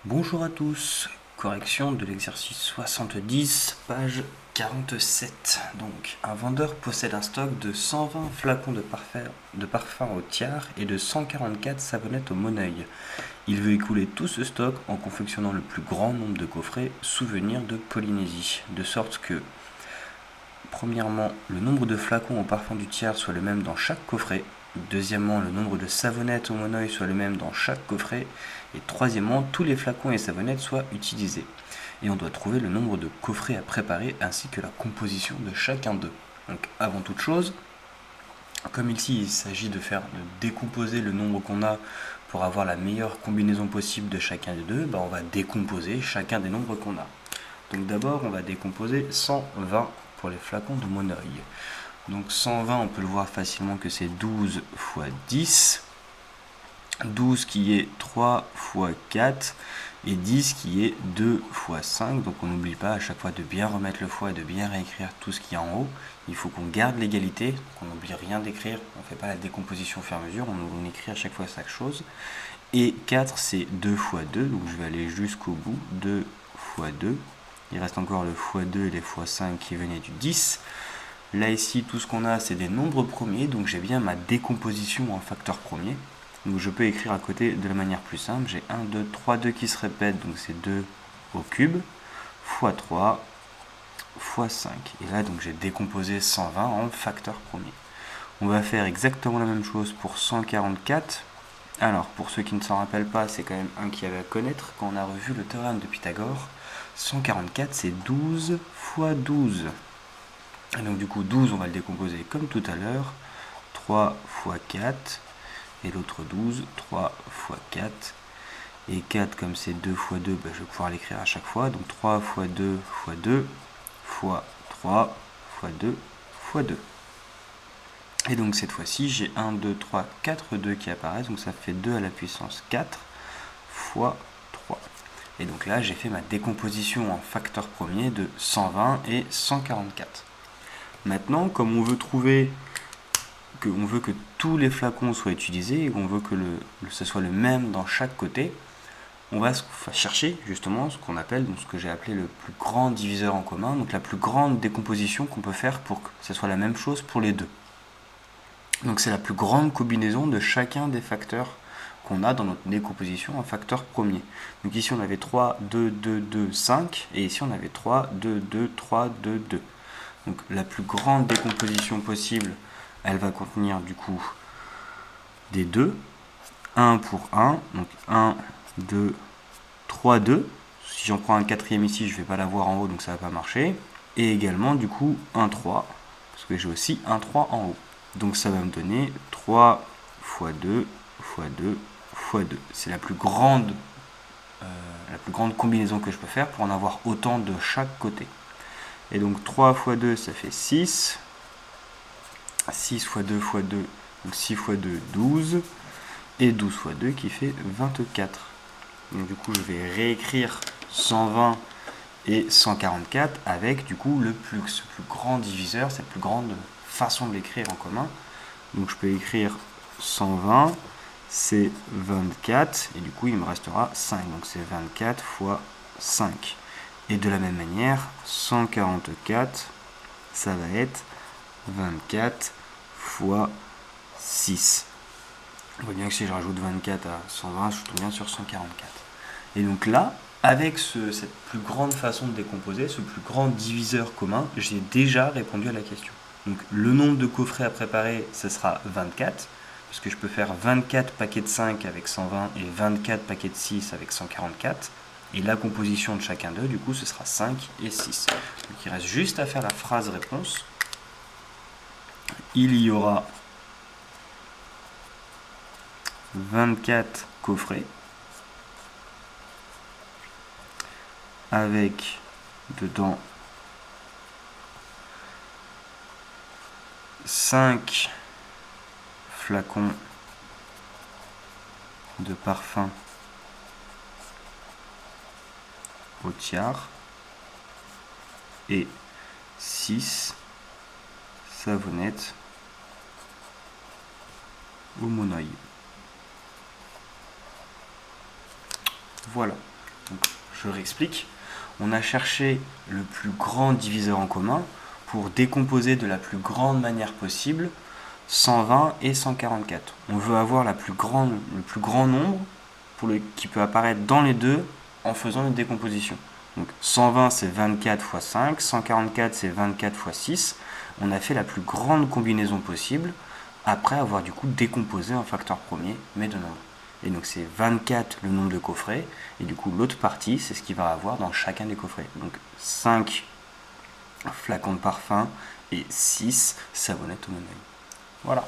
Bonjour à tous, correction de l'exercice 70, page 47. Donc, un vendeur possède un stock de 120 flacons de parfum au tiers et de 144 savonnettes au Moneuil. Il veut écouler tout ce stock en confectionnant le plus grand nombre de coffrets souvenirs de Polynésie, de sorte que, premièrement, le nombre de flacons au parfum du tiers soit le même dans chaque coffret. Deuxièmement, le nombre de savonnettes au Moneuil soit le même dans chaque coffret. Et troisièmement, tous les flacons et savonnettes soient utilisés. Et on doit trouver le nombre de coffrets à préparer ainsi que la composition de chacun d'eux. Donc avant toute chose, comme ici il s'agit de décomposer le nombre qu'on a pour avoir la meilleure combinaison possible de chacun des deux, on va décomposer chacun des nombres qu'on a. Donc d'abord on va décomposer 120 pour les flacons de Moneuil. Donc 120, on peut le voir facilement que c'est 12 fois 10. 12 qui est 3 fois 4 et 10 qui est 2 fois 5. Donc on n'oublie pas à chaque fois de bien remettre le fois et de bien réécrire tout ce qui est en haut. Il faut qu'on garde l'égalité, qu'on n'oublie rien d'écrire. On ne fait pas la décomposition au fur et à mesure, on écrit à chaque fois chaque chose. Et 4 c'est 2 fois 2, donc je vais aller jusqu'au bout. 2 fois 2. Il reste encore le fois 2 et les fois 5 qui venaient du 10. Là ici tout ce qu'on a c'est des nombres premiers, donc j'ai bien ma décomposition en facteurs premiers. Donc je peux écrire à côté de la manière plus simple. J'ai 1, 2, 3, 2 qui se répètent, donc c'est 2 au cube, fois 3, fois 5. Et là, donc j'ai décomposé 120 en facteurs premiers. On va faire exactement la même chose pour 144. Alors, pour ceux qui ne s'en rappellent pas, c'est quand même un qui avait à connaître quand on a revu le théorème de Pythagore. 144, c'est 12 fois 12. Et donc du coup, 12, on va le décomposer comme tout à l'heure. 3 fois 4. Et l'autre 12, 3 fois 4. Et 4, comme c'est 2 fois 2, je vais pouvoir l'écrire à chaque fois. Donc 3 fois 2 fois 2 fois 3 fois 2 fois 2. Et donc cette fois-ci, j'ai 1, 2, 3, 4 2 qui apparaissent. Donc ça fait 2 à la puissance 4 fois 3. Et donc là, j'ai fait ma décomposition en facteurs premiers de 120 et 144. Maintenant, comme on veut que tous les flacons soient utilisés et qu'on veut que ce soit le même dans chaque côté, on va chercher justement ce qu'on appelle, donc ce que j'ai appelé le plus grand diviseur en commun, donc la plus grande décomposition qu'on peut faire pour que ce soit la même chose pour les deux. Donc c'est la plus grande combinaison de chacun des facteurs qu'on a dans notre décomposition en facteurs premiers. Donc ici on avait 3, 2, 2, 2, 5, et ici on avait 3, 2, 2, 3, 2, 2. Donc la plus grande décomposition possible, elle va contenir du coup des 2, 1 pour 1, donc 1, 2, 3, 2. Si j'en prends un quatrième ici, je ne vais pas l'avoir en haut, donc ça ne va pas marcher. Et également du coup 1, 3, parce que j'ai aussi un 3 en haut. Donc ça va me donner 3 fois 2 fois 2 fois 2. C'est la plus grande combinaison que je peux faire pour en avoir autant de chaque côté. Et donc 3 fois 2, ça fait 6. 6 fois 2 fois 2, donc 6 fois 2, 12. Et 12 fois 2 qui fait 24. Donc du coup, je vais réécrire 120 et 144 avec du coup ce plus grand diviseur, cette plus grande façon de l'écrire en commun. Donc je peux écrire 120, c'est 24, et du coup il me restera 5. Donc c'est 24 fois 5. Et de la même manière, 144, ça va être 24 fois 6. On voit bien que si je rajoute 24 à 120, je tombe bien sur 144. Et donc là, avec cette plus grande façon de décomposer, ce plus grand diviseur commun, j'ai déjà répondu à la question. Donc le nombre de coffrets à préparer, ce sera 24, parce que je peux faire 24 paquets de 5 avec 120 et 24 paquets de 6 avec 144. Et la composition de chacun d'eux, du coup, ce sera 5 et 6. Donc il reste juste à faire la phrase réponse. Il y aura 24 coffrets avec dedans 5 flacons de parfum au tiers et 6 savonnettes au Moneuil. Voilà. Donc, je réexplique. On a cherché le plus grand diviseur en commun pour décomposer de la plus grande manière possible 120 et 144. On veut avoir le plus grand nombre qui peut apparaître dans les deux en faisant une décomposition. Donc 120 c'est 24 x 5, 144 c'est 24 x 6. On a fait la plus grande combinaison possible après avoir du coup décomposé un facteur premier, mais de nombre. Et donc c'est 24 le nombre de coffrets, et du coup l'autre partie c'est ce qu'il va avoir dans chacun des coffrets. Donc 5 flacons de parfum et 6 savonnettes au Monoeil. Voilà.